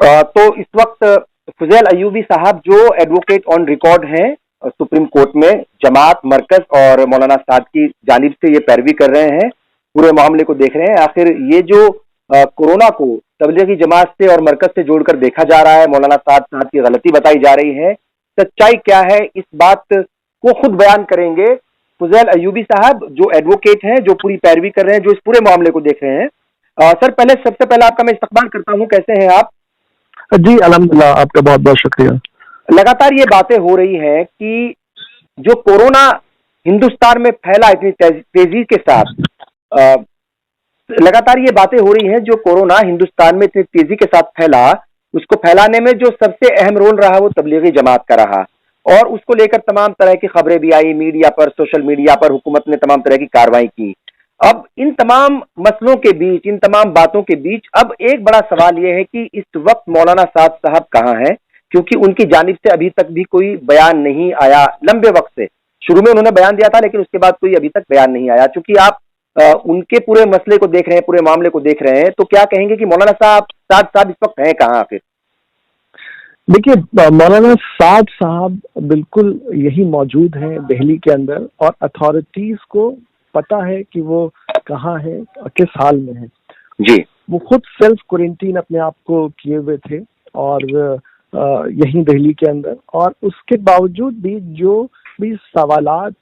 तो इस वक्त फुजैल अय्यूबी साहब जो एडवोकेट ऑन रिकॉर्ड हैं सुप्रीम कोर्ट में, जमात, मरकज और मौलाना साद की जानिब से ये पैरवी कर रहे हैं, पूरे मामले को देख रहे हैं। आखिर ये जो कोरोना को तबलीगी जमात से और मरकज से जोड़कर देखा जा रहा है, मौलाना साद की गलती बताई जा रही है, सच्चाई क्या है, इस बात को खुद बयान करेंगे फुजैल अय्यूबी साहब जो एडवोकेट हैं, जो पूरी पैरवी कर रहे हैं, जो इस पूरे मामले को देख रहे हैं। सर, सबसे पहले आपका मैं इस्तकबाल करता हूं। कैसे हैं आप? जी अल्हम्दुलिल्लाह, आपका बहुत बहुत शुक्रिया। लगातार ये बातें हो रही हैं कि जो कोरोना हिंदुस्तान में फैला इतनी तेजी के साथ, लगातार ये बातें हो रही हैं जो कोरोना हिंदुस्तान में इतनी तेजी के साथ फैला, उसको फैलाने में जो सबसे अहम रोल रहा वो तबलीगी जमात का रहा, और उसको लेकर तमाम तरह की खबरें भी आई मीडिया पर, सोशल मीडिया पर, हुकूमत ने तमाम तरह की कार्रवाई की। अब इन तमाम मसलों के बीच, इन तमाम बातों के बीच अब एक बड़ा सवाल यह है कि इस वक्त मौलाना साद साहब कहाँ हैं, क्योंकि उनकी जानिब से अभी तक भी कोई बयान नहीं आया। लंबे वक्त से, शुरू में उन्होंने बयान दिया था लेकिन उसके बाद कोई अभी तक बयान नहीं आया। चूंकि आप उनके पूरे मसले को देख रहे हैं, पूरे मामले को देख रहे हैं, तो क्या कहेंगे कि मौलाना साद साहब इस वक्त हैं कहाँ आखिर? देखिए, मौलाना साद साहब बिल्कुल यही मौजूद हैं दिल्ली के अंदर, और अथॉरिटीज को पता है कि वो कहाँ है, किस हाल में है। जी, वो खुद सेल्फ क्वारंटीन अपने आप को किए हुए थे और यहीं दिल्ली के अंदर, और उसके बावजूद भी जो भी सवालात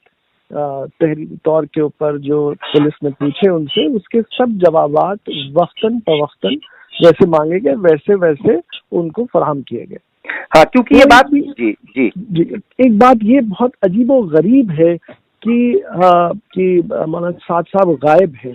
तहरीरी तौर के ऊपर जो पुलिस ने पूछे उनसे, उसके सब जवाबात वक्तन फवक्तन जैसे मांगे गए वैसे वैसे उनको फराहम किए गए। हाँ, क्योंकि ये बात भी जी एक बात ये बहुत अजीबो गरीब है कि मौलाना साद साहब गायब है।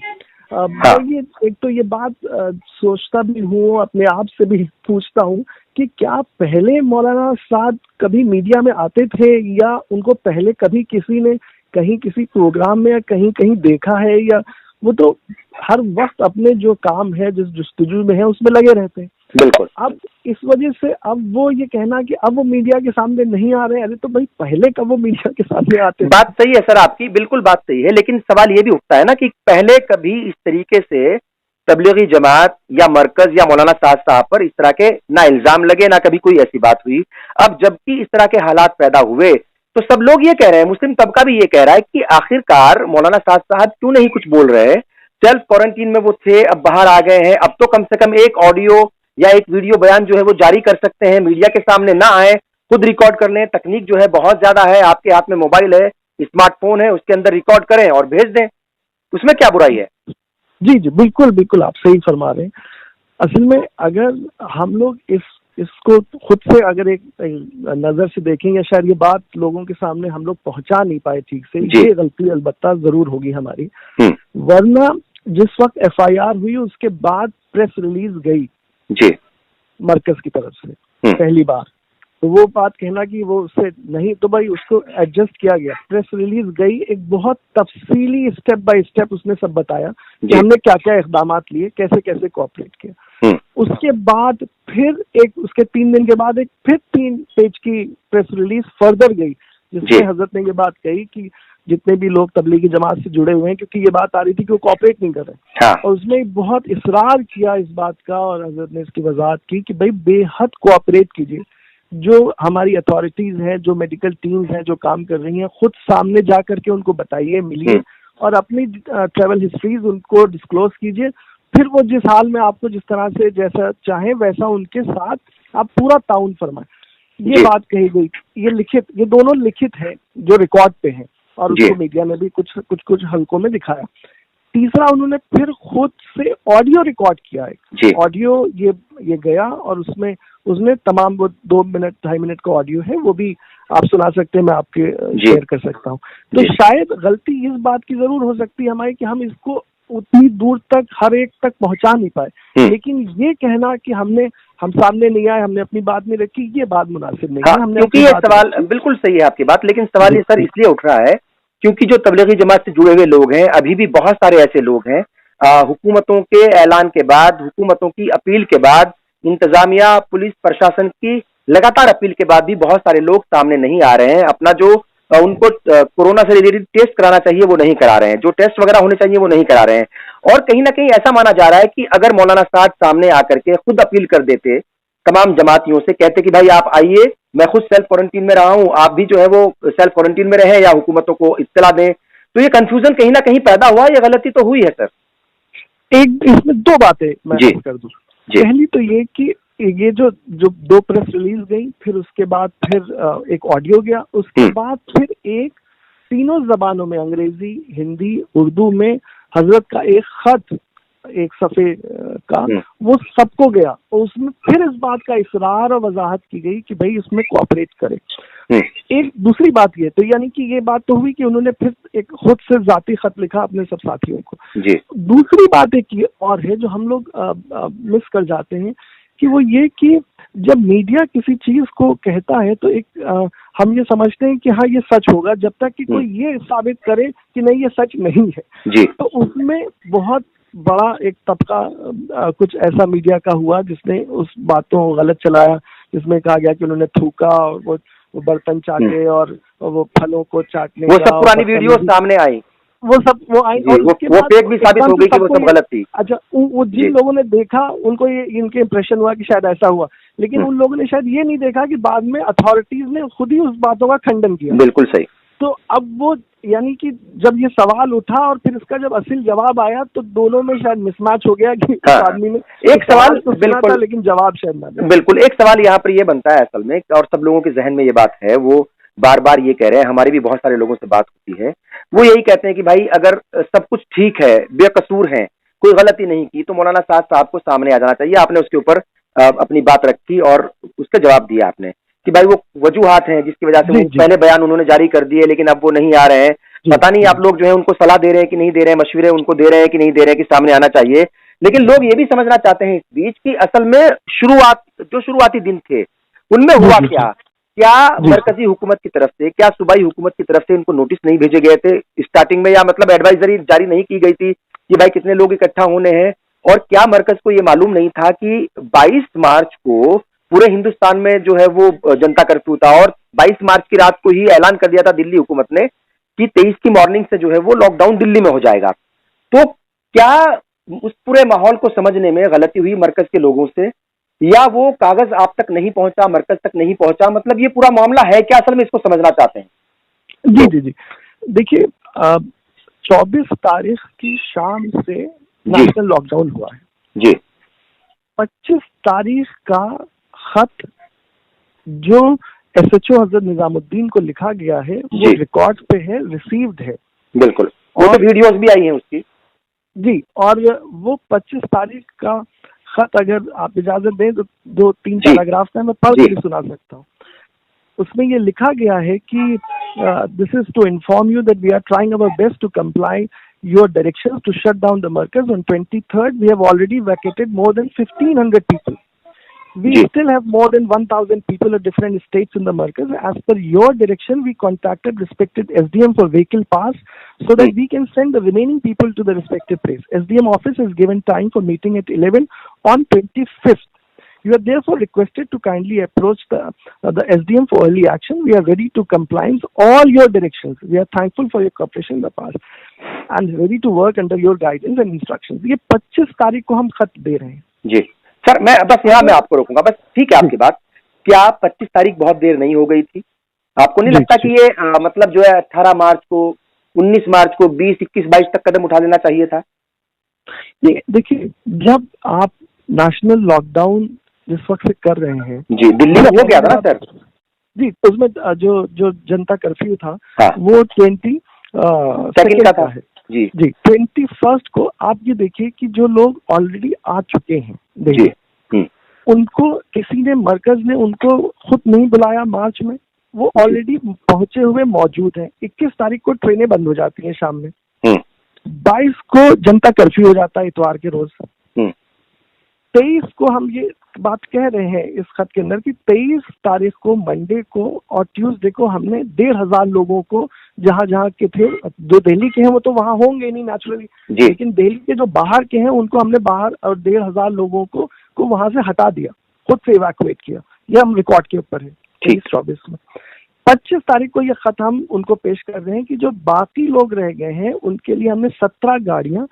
मैं ये एक तो ये बात सोचता भी हूँ, अपने आप से भी पूछता हूँ कि क्या पहले मौलाना साद कभी मीडिया में आते थे, या उनको पहले कभी किसी ने कहीं किसी प्रोग्राम में या कहीं कहीं देखा है, या वो तो हर वक्त अपने जो काम है, जिस जुस्तजू में है, उसमें लगे रहते हैं। बिल्कुल। अब इस वजह से अब वो ये कहना कि अब वो मीडिया के सामने नहीं आ रहे हैं, अरे तो भाई पहले कब वो मीडिया के सामने आते हैं? बात सही है सर आपकी, बिल्कुल बात सही है, लेकिन सवाल ये भी उठता है ना कि पहले कभी इस तरीके से तबलीगी जमात या मरकज या मौलाना साद साहब पर इस तरह के ना इल्जाम लगे, ना कभी कोई ऐसी बात हुई। अब जबकि इस तरह के हालात पैदा हुए तो सब लोग ये कह रहे हैं, मुस्लिम तबका भी ये कह रहा है कि आखिरकार मौलाना साद साहब क्यों नहीं कुछ बोल रहे? सेल्फ क्वारंटीन में वो थे, अब बाहर आ गए हैं, अब तो कम से कम एक ऑडियो या एक वीडियो बयान जो है वो जारी कर सकते हैं, मीडिया के सामने ना आए, खुद रिकॉर्ड कर लें। तकनीक जो है बहुत ज्यादा है, आपके हाथ में मोबाइल है, स्मार्टफोन है, उसके अंदर रिकॉर्ड करें और भेज दें, उसमें क्या बुराई है? जी जी, बिल्कुल बिल्कुल, आप सही फरमा रहे हैं। असल में अगर हम लोग इसको खुद से अगर एक नजर से देखेंगे, शायद ये बात लोगों के सामने हम लोग पहुंचा नहीं पाए ठीक से, ये गलती अलबत्ता जरूर होगी हमारी। वरना जिस वक्त FIR हुई उसके बाद प्रेस रिलीज गई जी मरकज की तरफ से पहली बार, तो वो बात कहना कि वो उससे नहीं, तो भाई उसको एडजस्ट किया गया। प्रेस रिलीज गई, एक बहुत तफसीली स्टेप बाय स्टेप उसने सब बताया कि हमने क्या क्या इकदाम लिए, कैसे कैसे कोऑपरेट किया। उसके बाद फिर उसके 3 दिन के बाद एक फिर 3 पेज की प्रेस रिलीज फर्दर गई, जिसमें हजरत ने ये बात कही कि जितने भी लोग तबलीगी जमात से जुड़े हुए हैं, क्योंकि ये बात आ रही थी कि वो कोऑपरेट नहीं कर रहे, और उसमें बहुत इसरार किया इस बात का, और हजरत ने इसकी वजाहत की कि भाई बेहद कोऑपरेट कीजिए। जो हमारी अथॉरिटीज हैं, जो मेडिकल टीम्स हैं जो काम कर रही हैं, खुद सामने जा करके उनको बताइए, मिलिए, और अपनी ट्रैवल हिस्ट्रीज उनको डिस्क्लोज कीजिए। फिर वो जिस हाल में आपको जिस तरह से जैसा चाहे वैसा उनके साथ आप पूरा ताउन फरमाएं। ये बात कही गई, ये दोनों लिखित है जो रिकॉर्ड पे हैं, और उसको मीडिया ने भी कुछ हल्कों में दिखाया। तीसरा, उन्होंने फिर खुद से ऑडियो रिकॉर्ड किया है, ऑडियो ये गया, और उसमें तमाम वो 2 मिनट 2.5 मिनट का ऑडियो है, वो भी आप सुना सकते हैं, मैं आपके शेयर कर सकता हूँ। तो शायद गलती इस बात की जरूर हो सकती है हमारी कि हम इसको उतनी दूर तक हर एक तक पहुंचा नहीं पाए, लेकिन ये कहना कि हम सामने नहीं आए, हमने अपनी बात नहीं रखी, ये बात मुनासिब नहीं है। क्योंकि ये सवाल बिल्कुल सही है आपकी बात, लेकिन सवाल ये सर इसलिए उठ रहा है क्योंकि जो तबलीगी जमात से जुड़े हुए लोग हैं, अभी भी बहुत सारे ऐसे लोग हैं, हुकूमतों के ऐलान के बाद, हुकूमतों की अपील के बाद, इंतजामिया, पुलिस प्रशासन की लगातार अपील के बाद भी बहुत सारे लोग सामने नहीं आ रहे हैं। अपना जो उनको कोरोना से रिलेटेड टेस्ट कराना चाहिए वो नहीं करा रहे हैं, जो टेस्ट वगैरह होने चाहिए वो नहीं करा रहे हैं। और कहीं ना कहीं ऐसा माना जा रहा है कि अगर मौलाना साद सामने आकर के खुद अपील कर देते, तमाम जमातियों से, कहते कि भाई आप आइए, मैं खुद सेल्फ क्वारंटीन में रहा हूं, आप भी जो है वो सेल्फ क्वारंटीन में रहें या हुकूमतों को इत्तला दें। तो ये कंफ्यूजन कहीं ना कहीं पैदा हुआ, ये गलती तो हुई है सर। एक इसमें दो बातें मैं कर दूं। पहली तो ये कि ये जो दो प्रेस रिलीज गई, फिर उसके बाद फिर एक ऑडियो गया, उसके बाद फिर एक तीनों जबानों में, अंग्रेजी, हिंदी, उर्दू में हजरत का एक खत, एक सफ़े का, वो सबको गया, और उसमें फिर इस बात का इसरार और वजाहत की गई कि भाई इसमें कोऑपरेट करे। एक दूसरी बात ये, तो यानी कि ये बात तो हुई कि उन्होंने फिर एक खुद से जाती खत लिखा अपने सब साथियों को। दूसरी बात एक और है जो हम लोग मिस कर जाते हैं, कि वो ये कि जब मीडिया किसी चीज को कहता है तो एक हम ये समझते हैं कि हाँ ये सच होगा, जब तक कि कोई ये साबित करे कि नहीं ये सच नहीं है। तो उसमें बहुत बड़ा एक तबका कुछ ऐसा मीडिया का हुआ जिसने उस बातों को गलत चलाया, जिसमें कहा गया कि उन्होंने थूका और वो बर्तन चाटे और वो फलों को चाटने, वो सब पुरानी वीडियो सामने आई, वो सब वो आई, और वो फेक भी साबित हो गई कि वो सब गलत थी। अच्छा, वो जिन लोगों ने देखा उनको ये इनके इम्प्रेशन हुआ कि शायद ऐसा हुआ, लेकिन उन लोगों ने शायद ये नहीं देखा कि बाद में अथॉरिटीज ने खुद ही उस बातों का खंडन किया। बिल्कुल सही। तो अब वो यानी कि जब ये सवाल उठा और फिर इसका जब असल जवाब आया तो दोनों में शायद मिसमैच हो गया कि आदमी ने एक सवाल तो सुना था लेकिन जवाब शायद ना। बिल्कुल, एक सवाल यहाँ पर ये बनता है असल में, और सब लोगों के जहन में ये बात है, वो बार बार ये कह रहे हैं, हमारी भी बहुत सारे लोगों से बात होती है, वो यही कहते हैं कि भाई अगर सब कुछ ठीक है, बेकसूर है, कोई गलती नहीं की, तो मौलाना साद साहब को सामने आ जाना चाहिए। आपने उसके ऊपर अपनी बात रखी और उसका जवाब दिया आपने कि भाई वो वजूहात हैं जिसकी वजह से वो पहले बयान उन्होंने जारी कर दिए लेकिन अब वो नहीं आ रहे हैं। पता नहीं आप लोग जो है उनको सलाह दे रहे हैं कि नहीं दे रहे हैं, मशवरे उनको दे रहे हैं कि नहीं दे रहे हैं कि सामने आना चाहिए। लेकिन लोग ये भी समझना चाहते हैं इस बीच कि असल में शुरुआती दिन थे उनमें हुआ क्या मरकजी हुकूमत की तरफ से, क्या सूबाई हुकूमत की तरफ से इनको नोटिस नहीं भेजे गए थे स्टार्टिंग में, या मतलब एडवाइजरी जारी नहीं की गई थी कि भाई कितने लोग इकट्ठा होने हैं? और क्या मरकज को ये मालूम नहीं था कि 22 मार्च को पूरे हिंदुस्तान में जो है वो जनता कर्फ्यू था, और 22 मार्च की रात को ही ऐलान कर दिया था दिल्ली हुकूमत ने कि 23 की मॉर्निंग से जो है वो लॉकडाउन दिल्ली में हो जाएगा। तो क्या उस पूरे माहौल को समझने में गलती हुई मरकज के लोगों से, या वो कागज आप तक नहीं पहुंचा, मरकज तक नहीं पहुंचा? मतलब ये पूरा मामला है क्या, असल में इसको समझना चाहते हैं। जी देखिए, 24 तारीख की शाम से नेशनल लॉकडाउन हुआ है जी। 25 तारीख का खत जो SHO हजरत निजामुद्दीन को लिखा गया है वो रिकॉर्ड पे है, रिसीव्ड है। बिल्कुल, और वीडियोस भी आई हैं उसकी जी। और वो 25 तारीख का खत अगर आप इजाजत दें तो 2-3 पैराग्राफ में मैं पढ़ के सुना सकता हूँ। उसमें ये लिखा गया है कि this is to inform you that we are trying our best to comply your directions to shut down the markaz. On 23rd, we have already vacated more than 1,500 people. We still have more than 1,000 people at different states in the markaz. As per your direction, we contacted respected SDM for vehicle pass so that we can send the remaining people to the respective place. SDM office is given time for meeting at 11 on 25th. You are therefore requested to kindly approach the SDM for early action. We are ready to comply all your directions. We are thankful for your cooperation in the past and ready to work under your guidance and instructions. ये 25 तारीख को हम खत दे रहे हैं जी। Sir मैं बस यहाँ मैं आपको रोकूंगा, बस ठीक है आपकी बात। क्या 25 तारीख बहुत देर नहीं हो गई थी? आपको नहीं लगता कि ये मतलब जो है 18 मार्च को, 19 मार्च को, 20, 21, 22 तक कदम उठा लेना चाहिए था? देखिए, जब आप नेशनल लॉकडाउन जिस वक्त से कर रहे हैं जी, दिल्ली में हो गया था ना सर जी, उसमें जो जनता कर्फ्यू था वो 22 का था जी। 21 को आप ये देखिए कि जो लोग ऑलरेडी आ चुके हैं देखिए, उनको किसी ने, मरकज ने उनको खुद नहीं बुलाया मार्च में, वो ऑलरेडी पहुंचे हुए मौजूद हैं। 21 तारीख को ट्रेनें बंद हो जाती हैं शाम में, 22 को जनता कर्फ्यू हो जाता है इतवार के रोज, 23 को हम ये बात कह रहे हैं इस खत के अंदर कि 23 तारीख को मंडे को और ट्यूसडे को हमने 1,500 लोगों को जहां के थे, जो दिल्ली के हैं वो तो वहां होंगे नहीं नेचुरली, लेकिन दिल्ली के जो बाहर के हैं उनको हमने बाहर, और 1,500 लोगों को वहां से हटा दिया, खुद से इवैक्यूएट किया। ये हम रिकॉर्ड के ऊपर है 23-24 में। 25 तारीख को ये खत हम उनको पेश कर रहे हैं कि जो बाकी लोग रह गए हैं उनके लिए हमने 17 गाड़ियां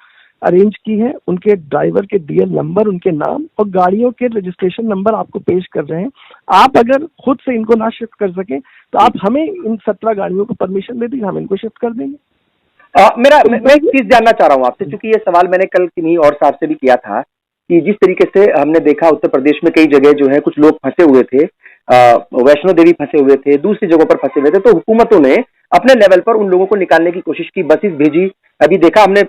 अरेंज की है, उनके ड्राइवर के डीएल नंबर, उनके नाम और गाड़ियों के रजिस्ट्रेशन नंबर आपको पेश कर रहे हैं। आप अगर खुद से इनको ना शिफ्ट कर सके तो आप हमें इन 17 गाड़ियों को परमिशन दे दीजिए, हम इनको शिफ्ट कर देंगे। मैं एक चीज जानना चाह रहा हूँ आपसे, क्योंकि ये सवाल मैंने कल किन्हीं और साहब से भी किया था कि जिस तरीके से हमने देखा उत्तर प्रदेश में कई जगह जो है कुछ लोग फंसे हुए थे, वैष्णो देवी फंसे हुए थे, दूसरी जगहों पर फंसे हुए थे, तो हुकूमतों ने अपने लेवल पर उन लोगों को निकालने की कोशिश की, बसेस भेजी। अभी देखा हमने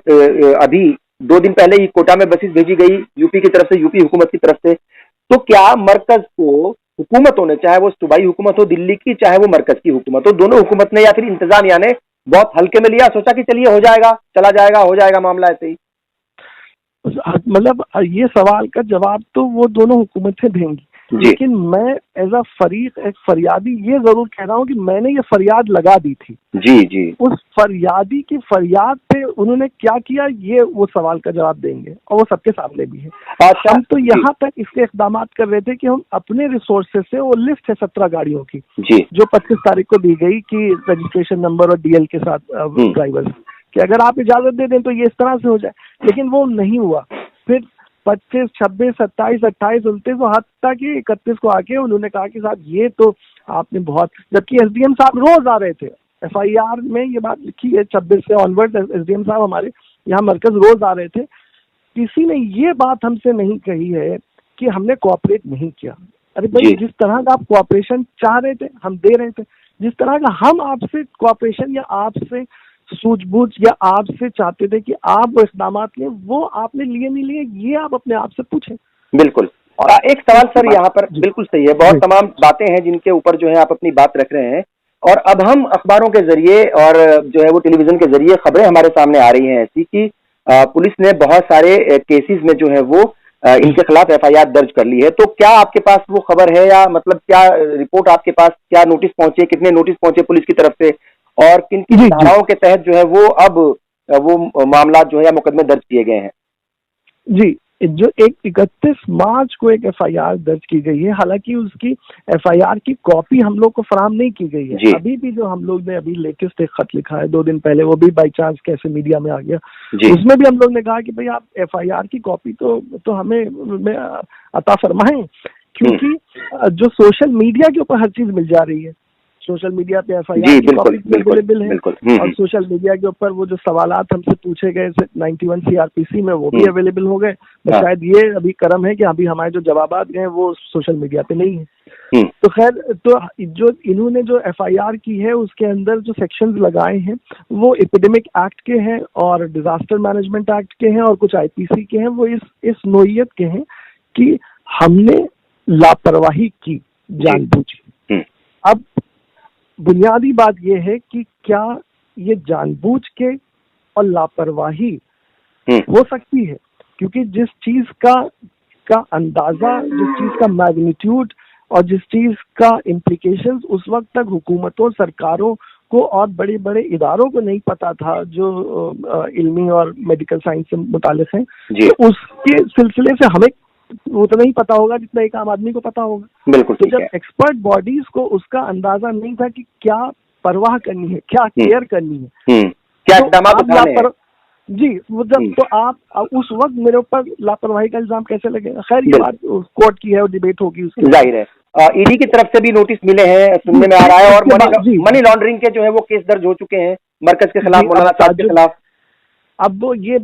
अभी 2 दिन पहले ही कोटा में बसेस भेजी गई यूपी की तरफ से, यूपी हुकूमत की तरफ से। तो क्या मरकज को हुकूमतों ने, चाहे वो सूबाई हुकूमत हो दिल्ली की, चाहे वो मरकज की हुकूमत हो, दोनों हुकूमत ने या फिर इंतजामिया ने बहुत हल्के में लिया, सोचा कि चलिए हो जाएगा, चला जाएगा, हो जाएगा मामला ऐसे ही? मतलब ये सवाल का जवाब तो वो दोनों हुकूमतें देंगी, लेकिन मैं एज अ फरीक, एक फरियादी ये जरूर कह रहा हूँ कि मैंने ये फरियाद लगा दी थी। जी। उस फरियादी की फरियाद पे उन्होंने क्या किया, ये वो सवाल का जवाब देंगे और वो सबके सामने भी है। अच्छा, हम तो यहाँ तक इसके इक़दाम कर रहे थे कि हम अपने रिसोर्सेज से, वो लिस्ट है 17 गाड़ियों की जो 25 तारीख को दी गई कि रजिस्ट्रेशन नंबर और डीएल के साथ ड्राइवर, कि अगर आप इजाजत दे दें तो ये इस तरह से हो जाए, लेकिन वो नहीं हुआ। फिर 25, 26, 27, 28, 29 और हत्ता कि 31 को आके उन्होंने कहा कि साहब ये तो आपने बहुत, जबकि एसडीएम साहब रोज आ रहे थे, एफआईआर में ये बात लिखी है 26 से ऑनवर्ड एसडीएम साहब हमारे यहाँ मरकज रोज आ रहे थे। किसी ने ये बात हमसे नहीं कही है कि हमने कोऑपरेट नहीं किया। अरे भाई, जिस तरह का आप कोऑपरेशन चाह रहे थे हम दे रहे थे, जिस तरह का हम आपसे कोऑपरेशन या आपसे सूझबूझ या आपसे चाहते थे कि आप वो इक़दाम लें, वो आपने लिए नहीं लिए, ये आप अपने आप से पूछें। बिल्कुल। और एक सवाल सर यहाँ पर बिल्कुल सही है, बहुत तमाम बातें हैं जिनके ऊपर जो है आप अपनी बात रख रहे हैं, और अब हम अखबारों के जरिए और जो है वो टेलीविजन के जरिए खबरें हमारे सामने आ रही हैं ऐसी कि पुलिस ने बहुत सारे केसेस में जो है वो इनके खिलाफ एफआईआर दर्ज कर ली है। तो क्या आपके पास वो खबर है, या मतलब क्या रिपोर्ट आपके पास, क्या नोटिस पहुंचे, कितने नोटिस पहुंचे पुलिस की तरफ से, और किन किन धाराओं के तहत जो है वो अब वो मामला जो है या मुकदमे दर्ज किए गए हैं? जी, जो 31 मार्च को एक एफआईआर दर्ज की गई है, हालांकि उसकी एफआईआर की कॉपी हम लोग को फराहम नहीं की गई है। अभी भी जो हम लोग ने अभी लेटेस्ट एक खत लिखा है 2 दिन पहले, वो भी बाई चांस कैसे मीडिया में आ गया, उसमें भी हम लोग ने कहा कि भाई आप एफआईआर की कॉपी तो हमें अता फरमाएं, क्योंकि जो सोशल मीडिया के ऊपर हर चीज मिल जा रही है, सोशल मीडिया पे एफआईआर की कॉपी अवेलेबल है, और सोशल मीडिया के ऊपर वो जो सवालात हमसे पूछे गए 91 सीआरपीसी में, वो भी अवेलेबल हो गए। शायद ये अभी कर्म है कि अभी हमारे जो जवाबात गए वो सोशल मीडिया पे नहीं है। तो खैर, तो जो इन्होंने जो एफआईआर की है उसके अंदर जो सेक्शंस लगाए हैं वो एपिडेमिक एक्ट के हैं और डिजास्टर मैनेजमेंट एक्ट के हैं और कुछ आईपीसी के हैं। वो इस नोयत के हैं कि हमने लापरवाही की जानबूझ। अब बुनियादी बात यह है कि क्या ये जानबूझ के और लापरवाही हो सकती है, क्योंकि जिस चीज का अंदाजा, जिस चीज का मैग्नीट्यूड और जिस चीज का इम्प्लीकेशंस उस वक्त तक हुकूमतों, सरकारों को और बड़े बड़े इदारों को नहीं पता था जो इल्मी और मेडिकल साइंस से मुतालिक हैं, तो उसके सिलसिले से हमें उतना ही पता होगा जितना एक आम आदमी को पता होगा। बिल्कुल। तो जब एक्सपर्ट बॉडीज को उसका अंदाजा नहीं था कि क्या परवाह करनी है, क्या केयर करनी है, क्या तो जी, वो जब तो आप उस वक्त मेरे ऊपर लापरवाही का इल्जाम कैसे लगेगा? खैर, ये बात कोर्ट की है और डिबेट होगी उसकी। जाहिर है। ईडी की तरफ से भी नोटिस मिले हैं, सुनने में आ रहा है, और मनी लॉन्ड्रिंग के जो है वो केस दर्ज हो चुके हैं मरकज के खिलाफ, मौलाना साहब के खिलाफ। अब वो ये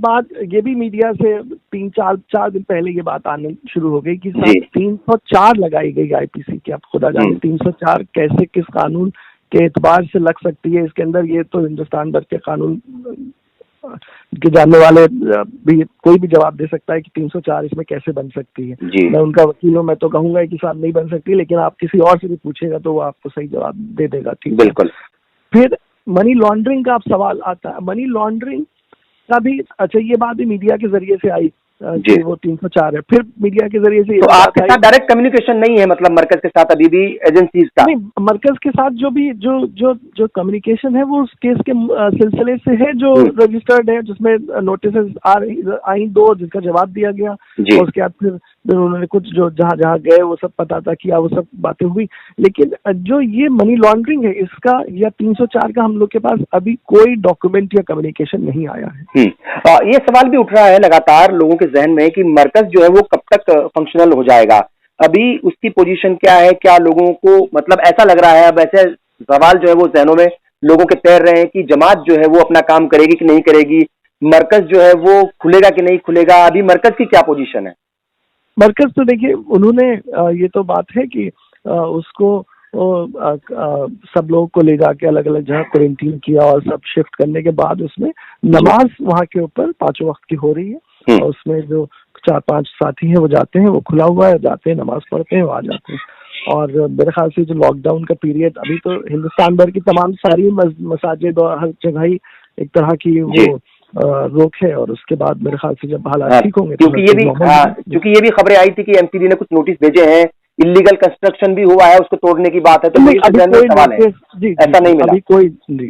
भी मीडिया से 3-4 दिन पहले ये बात आने शुरू हो गई कि 304 लगाई गई आईपीसी की। आप खुदा जाने 304 कैसे, किस कानून के एतबार से लग सकती है इसके अंदर, ये तो हिंदुस्तान भर के कानून के जानने वाले भी कोई भी जवाब दे सकता है कि 304 इसमें कैसे बन सकती है। मैं उनका वकील हूँ, मैं तो कहूंगा कि साहब नहीं बन सकती, लेकिन आप किसी और से भी पूछेगा तो वो आपको सही जवाब दे देगा। ठीक, बिल्कुल। फिर मनी लॉन्ड्रिंग का आप सवाल आता है, मनी लॉन्ड्रिंग का भी, अच्छा ये बात भी मीडिया के जरिए से आई कि वो 304 है, फिर मीडिया के जरिए से। तो आपके साथ डायरेक्ट कम्युनिकेशन नहीं है, मतलब मरकज के साथ अभी भी एजेंसीज का? नहीं, मरकज के साथ जो कम्युनिकेशन है वो उस केस के सिलसिले से है जो रजिस्टर्ड है, जिसमें नोटिस आई 2 जिसका जवाब दिया गया, और उसके बाद फिर फिर उन्होंने कुछ जो जहाँ जहाँ गए वो सब पता था, किया, वो सब बातें हुई। लेकिन जो ये मनी लॉन्ड्रिंग है इसका या 304 का हम लोग के पास अभी कोई डॉक्यूमेंट या कम्युनिकेशन नहीं आया है। ये सवाल भी उठ रहा है लगातार लोगों के जहन में कि मरकज जो है वो कब तक फंक्शनल हो जाएगा, अभी उसकी पोजीशन क्या है, क्या लोगों को मतलब ऐसा लग रहा है, अब ऐसे सवाल जो है वो जहनों में लोगों के तैर रहे हैं कि जमात जो है वो अपना काम करेगी कि नहीं करेगी, मरकज जो है वो खुलेगा कि नहीं खुलेगा, अभी मरकज की क्या पोजीशन है? मरकज तो देखिए उन्होंने ये तो बात है कि उसको सब लोगों को ले जाके अलग अलग जगह क्वारंटीन किया और सब शिफ्ट करने के बाद उसमें नमाज वहाँ के ऊपर 5 वक्त की हो रही है और उसमें जो 4-5 साथी हैं वो जाते हैं, वो खुला हुआ है, जाते हैं नमाज पढ़ते हैं, वो आ जाते हैं। और मेरे ख्याल से जो लॉकडाउन का पीरियड अभी तो हिंदुस्तान भर की तमाम सारी मसाजिद और हर जगह ही एक तरह की वो रोक है और उसके बाद मेरे ख्याल से जब हालात ठीक होंगे क्योंकि ये भी खबरें आई थी कि एमसीडी ने कुछ नोटिस भेजे हैं, इलीगल कंस्ट्रक्शन भी हुआ है, उसको तोड़ने की बात है, तो अभी कोई सवाल है ऐसा नहीं मिला,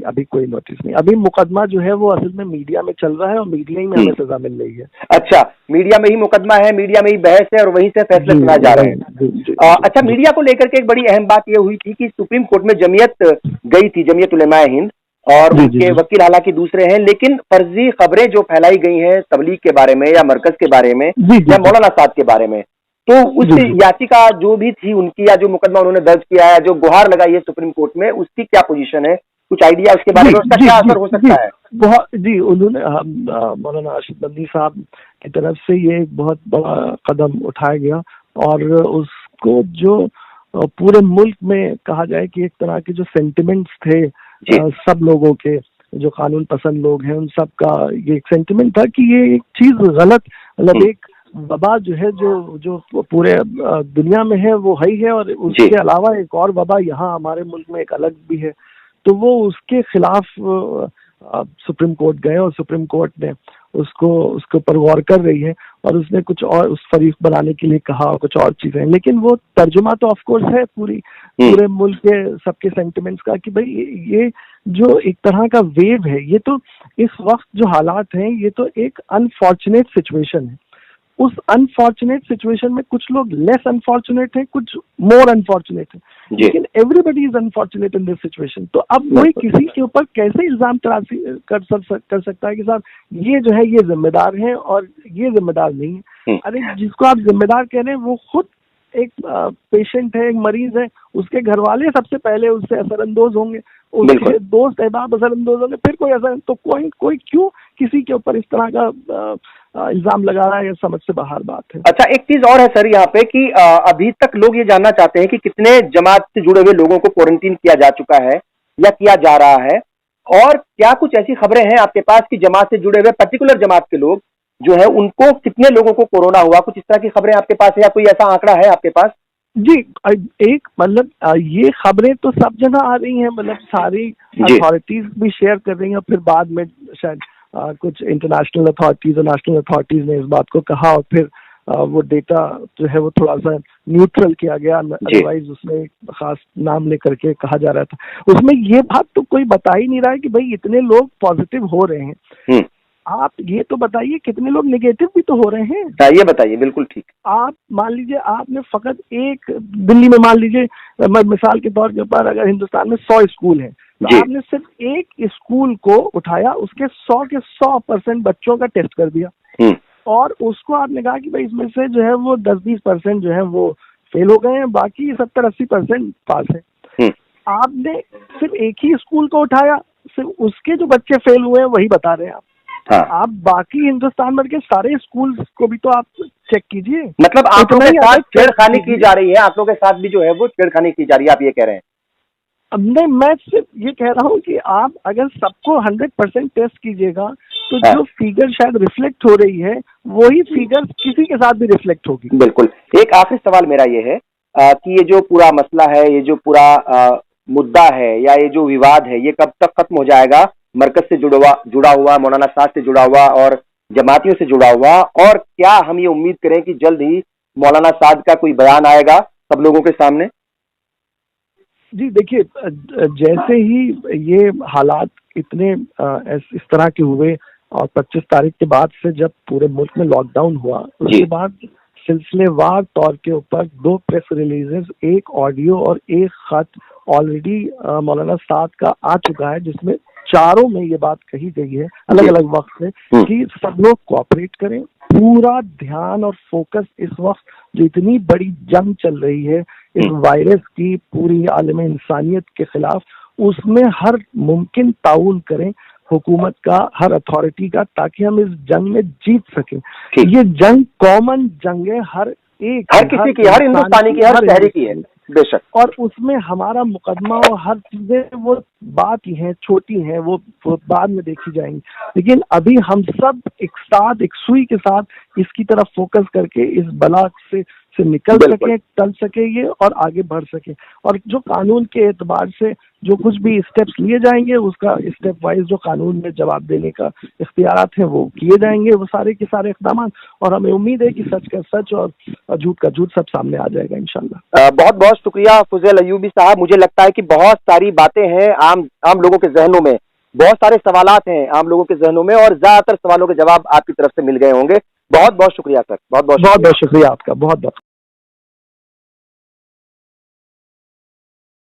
अभी कोई नोटिस नहीं। अभी मुकदमा जो है वो असल में मीडिया में चल रहा है और मीडिया ही में हमें सजा मिल रही है। अच्छा, मीडिया में ही मुकदमा है, मीडिया में ही बहस है और वहीं से फैसले सुनाए जा रहे हैं। अच्छा, मीडिया को लेकर के एक बड़ी अहम बात यह हुई थी कि सुप्रीम कोर्ट में जमीयत गई थी, जमीयत उलेमाए हिंद, और उनके वकील हालांकि दूसरे हैं, लेकिन फर्जी खबरें जो फैलाई गई हैं तबलीग के बारे में या मरकज के बारे में या मौलाना साद के बारे में, तो उस याचिका जो भी थी उनकी या जो मुकदमा उन्होंने दर्ज किया है, जो गुहार लगाई है सुप्रीम कोर्ट में, उसकी क्या पोजीशन है, कुछ आइडिया उसके बारे में, उसका क्या असर हो सकता है? बहुत उन्होंने मौलाना आशिफ बंदी साहब की तरफ से ये एक बहुत बड़ा कदम उठाया गया और उसको जो पूरे मुल्क में कहा जाए कि एक तरह के जो सेंटिमेंट्स थे सब लोगों के, जो कानून पसंद लोग हैं उन सब का ये एक सेंटिमेंट था कि ये एक चीज गलत, मतलब एक वबा जो है जो पूरे दुनिया में है वो है और उसके अलावा एक और वबा यहाँ हमारे मुल्क में एक अलग भी है, तो वो उसके खिलाफ सुप्रीम कोर्ट गए और सुप्रीम कोर्ट ने उसके ऊपर गौर कर रही है और उसने कुछ और उस फरीक बनाने के लिए कहा, कुछ और चीजें, लेकिन वो तर्जुमा तो ऑफ कोर्स है पूरे मुल्क के सबके सेंटिमेंट्स का कि भाई ये जो एक तरह का वेव है, ये तो इस वक्त जो हालात हैं ये तो एक अनफॉर्चुनेट सिचुएशन है। उस अनफॉर्चुनेट सिचुएशन में कुछ लोग लेस अनफॉर्चुनेट हैं, कुछ मोर अनफॉर्चुनेट हैं, लेकिन everybody is unfortunate in this situation. तो अब कोई किसी के ऊपर कैसे इल्जाम तराशी कर सकता है कि साहब ये जो है ये जिम्मेदार है और ये जिम्मेदार नहीं है? अरे जिसको आप जिम्मेदार कह रहे हैं वो खुद एक पेशेंट है, एक मरीज है, उसके घर वाले सबसे पहले उससे असरअंदोज होंगे, उसके दोस्त अहबाब असरअंदोज होंगे, फिर कोई असर, तो कोई क्यों किसी के ऊपर इस तरह का इल्जाम लगा रहा है? ये समझ से बाहर बात है। अच्छा, एक चीज और है सर यहाँ पे कि अभी तक लोग ये जानना चाहते हैं कि कितने जमात से जुड़े हुए लोगों को क्वारंटीन किया जा चुका है या किया जा रहा है, और क्या कुछ ऐसी खबरें हैं आपके पास कि जमात से जुड़े हुए पर्टिकुलर जमात के लोग जो है उनको कितने लोगों को कोरोना हुआ, कुछ इस तरह की खबरें आपके पास है या कोई ऐसा आंकड़ा है आपके पास? जी, एक मतलब ये खबरें तो सब जगह आ रही हैं, मतलब सारी अथॉरिटीज भी शेयर कर रही हैं, फिर बाद में शायद कुछ इंटरनेशनल अथॉरिटीज और नेशनल अथॉरिटीज ने इस बात को कहा और फिर वो डेटा जो है वो थोड़ा सा न्यूट्रल किया गया, अदरवाइज उसमें एक खास नाम लेकर के कहा जा रहा था। उसमें ये बात तो कोई बता ही नहीं रहा है कि भाई इतने लोग पॉजिटिव हो रहे हैं, आप ये तो बताइए कितने लोग नेगेटिव भी तो हो रहे हैं, ये बताइए। बिल्कुल ठीक। आप मान लीजिए आपने फकत एक दिल्ली में मान लीजिए मिसाल के तौर के ऊपर अगर हिंदुस्तान में 100 स्कूल हैं तो आपने सिर्फ एक स्कूल को उठाया, उसके 100 के 100% बच्चों का टेस्ट कर दिया और उसको आपने कहा कि भाई इसमें से जो है वो 10-20% जो है वो फेल हो गए हैं, बाकी 70-80% पास है। आपने सिर्फ एक ही स्कूल को उठाया, सिर्फ उसके जो बच्चे फेल हुए हैं वही बता रहे हैं आप। आप बाकी हिंदुस्तान भर के सारे स्कूल को भी तो आप चेक कीजिए। मतलब आंकड़ों के साथ छेड़खानी की जा रही है, आंकड़ों के साथ भी जो है वो छेड़खानी की जा रही है, आप ये कह रहे हैं? नहीं, मैं सिर्फ ये कह रहा हूँ कि आप अगर सबको 100% टेस्ट कीजिएगा तो जो फिगर शायद रिफ्लेक्ट हो रही है वही फिगर किसी के साथ भी रिफ्लेक्ट होगी। बिल्कुल। एक आखिरी सवाल मेरा ये है कि ये जो पूरा मसला है, ये जो पूरा मुद्दा है या ये जो विवाद है, ये कब तक खत्म हो जाएगा? मरकज से जुड़ा हुआ, मौलाना साद से जुड़ा हुआ और जमातियों से जुड़ा हुआ, और क्या हम ये उम्मीद करें कि जल्द ही मौलाना साद का कोई बयान आएगा सब लोगों के सामने? जी देखिए, जैसे ही ये हालात इतने इस तरह के हुए और 25 तारीख के बाद से जब पूरे मुल्क में लॉकडाउन हुआ, उसके बाद सिलसिलेवार तौर के ऊपर 2 प्रेस रिलीजेस, एक ऑडियो और एक खत ऑलरेडी मौलाना साद का आ चुका है, जिसमें चारों में ये बात कही गई है अलग अलग वक्त से कि सब लोग कोऑपरेट करें। पूरा ध्यान और फोकस इस वक्त जो इतनी बड़ी जंग चल रही है इस वायरस की पूरी आलम इंसानियत के खिलाफ, उसमें हर मुमकिन ताउन करें हुकूमत का, हर अथॉरिटी का, ताकि हम इस जंग में जीत सकें। ये जंग कॉमन जंग है, हर किसी की, हर हिंदुस्तानी की, हर शहरी की है बेशक, और उसमें हमारा मुकदमा और हर चीजें वो बात ही हैं, छोटी हैं, वो बाद में देखी जाएंगी। लेकिन अभी हम सब एक साथ, एक सुई के साथ इसकी तरफ फोकस करके इस बला से निकल सके, टल सके ये और आगे बढ़ सके। और जो कानून के एतबार से जो कुछ भी स्टेप्स लिए जाएंगे, उसका स्टेप वाइज जो कानून में जवाब देने का इख्तियारात हैं वो किए जाएंगे, वो सारे के सारे इक़दाम। और हमें उम्मीद है कि सच का सच और झूठ का झूठ सब सामने आ जाएगा इंशाल्लाह। बहुत बहुत शुक्रिया फुज़ैल अय्यूबी साहब। मुझे लगता है कि बहुत सारी बातें हैं आम लोगों के जहनों में, बहुत सारे सवालात हैं आम लोगों के जहनों में, और ज्यादातर सवालों के जवाब आपकी तरफ से मिल गए होंगे। बहुत बहुत शुक्रिया सर, बहुत बहुत शुक्रिया आपका, बहुत बहुत।